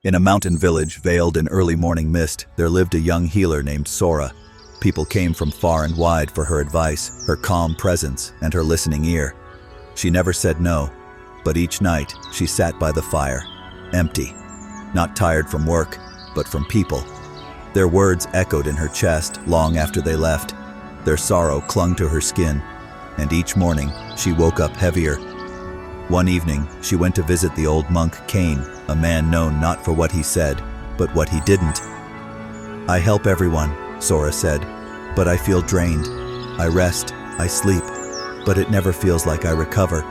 In a mountain village veiled in early morning mist, there lived a young healer named Sora. People came from far and wide for her advice, her calm presence, and her listening ear. She never said no, but each night she sat by the fire, empty, not tired from work, but from people. Their words echoed in her chest long after they left. Their sorrow clung to her skin, and each morning she woke up heavier. One evening, she went to visit the old monk Cain, a man known not for what he said, but what he didn't. "I help everyone," Sora said, "but I feel drained. I rest, I sleep, but it never feels like I recover."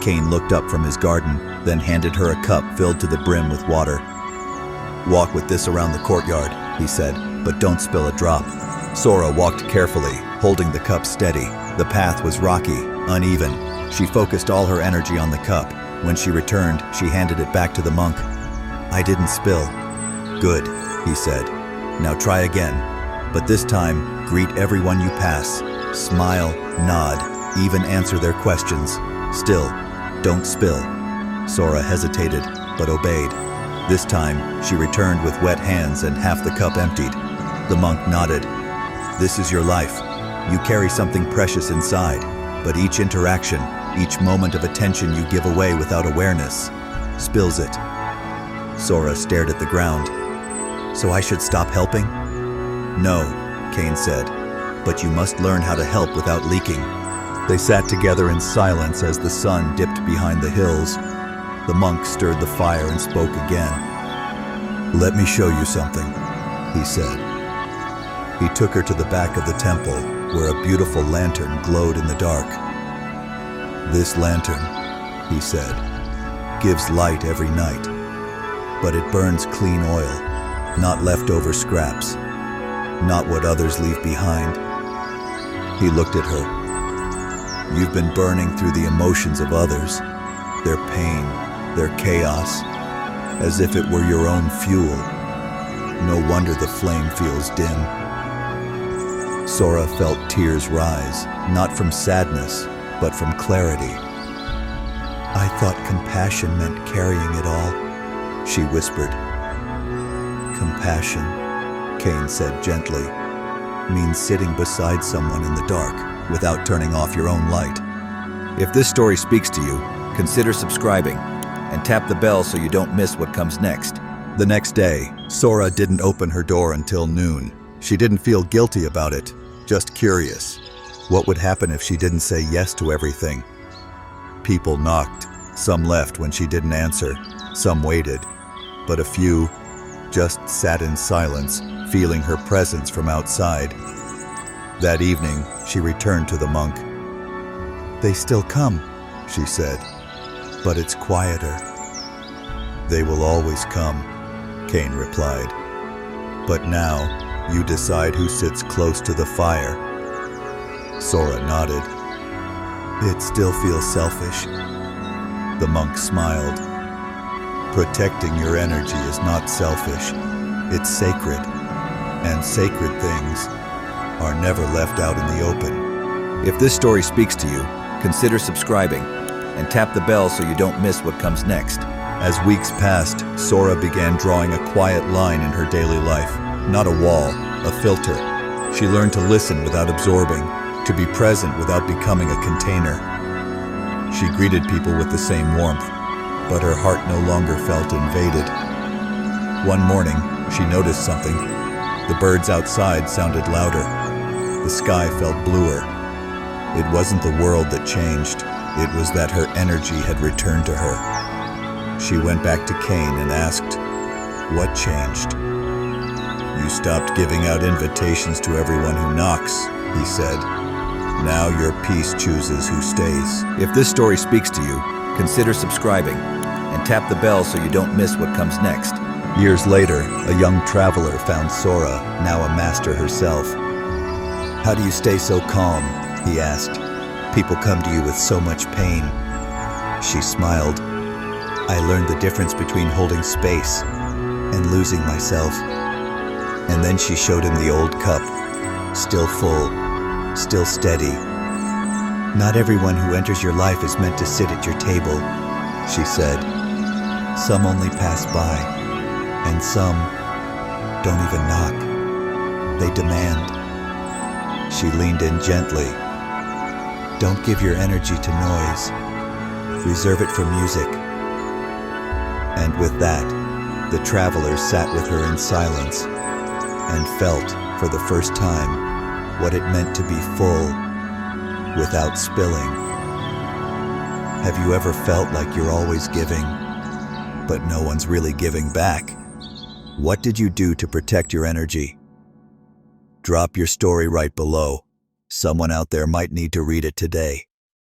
Cain looked up from his garden, then handed her a cup filled to the brim with water. "Walk with this around the courtyard," he said, "but don't spill a drop." Sora walked carefully, holding the cup steady. The path was rocky, uneven. She focused all her energy on the cup. When she returned, she handed it back to the monk. "I didn't spill." "Good," he said. "Now try again. But this time, greet everyone you pass. Smile, nod, even answer their questions. Still, don't spill." Sora hesitated, but obeyed. This time, she returned with wet hands and half the cup emptied. The monk nodded. "This is your life. You carry something precious inside, but each interaction, each moment of attention you give away without awareness, spills it." Sora stared at the ground. "So I should stop helping?" "No," Cain said, "but you must learn how to help without leaking." They sat together in silence as the sun dipped behind the hills. The monk stirred the fire and spoke again. "Let me show you something," he said. He took her to the back of the temple, where a beautiful lantern glowed in the dark. "This lantern," he said, "gives light every night, but it burns clean oil, not leftover scraps, not what others leave behind." He looked at her. "You've been burning through the emotions of others, their pain, their chaos, as if it were your own fuel. No wonder the flame feels dim." Sora felt tears rise, not from sadness, but from clarity. "I thought compassion meant carrying it all," she whispered. "Compassion," Cain said gently, "means sitting beside someone in the dark without turning off your own light." If this story speaks to you, consider subscribing and tap the bell so you don't miss what comes next. The next day, Sora didn't open her door until noon. She didn't feel guilty about it, just curious. What would happen if she didn't say yes to everything? People knocked. Some left when she didn't answer. Some waited. But a few just sat in silence, feeling her presence from outside. That evening, she returned to the monk. "They still come," she said, "but it's quieter." "They will always come," Cain replied. "But now, you decide who sits close to the fire." Sora nodded. "It still feels selfish." The monk smiled. "Protecting your energy is not selfish. It's sacred. And sacred things are never left out in the open." If this story speaks to you, consider subscribing and tap the bell so you don't miss what comes next. As weeks passed, Sora began drawing a quiet line in her daily life. Not a wall, a filter. She learned to listen without absorbing, to be present without becoming a container. She greeted people with the same warmth, but her heart no longer felt invaded. One morning, she noticed something. The birds outside sounded louder. The sky felt bluer. It wasn't the world that changed. It was that her energy had returned to her. She went back to Cain and asked, "What changed?" "You stopped giving out invitations to everyone who knocks," he said. "Now your peace chooses who stays." If this story speaks to you, consider subscribing and tap the bell so you don't miss what comes next. Years later, a young traveler found Sora, now a master herself. "How do you stay so calm?" he asked. "People come to you with so much pain." She smiled. "I learned the difference between holding space and losing myself." And then she showed him the old cup, still full, still steady. "Not everyone who enters your life is meant to sit at your table," she said. "Some only pass by." and some don't even knock. They demand. She leaned in gently. Don't give your energy to noise. Reserve it for music. And with that, the traveler sat with her in silence and felt, for the first time, what it meant to be full without spilling. Have you ever felt like you're always giving, but no one's really giving back? What did you do to protect your energy? Drop your story right below. Someone out there might need to read it today.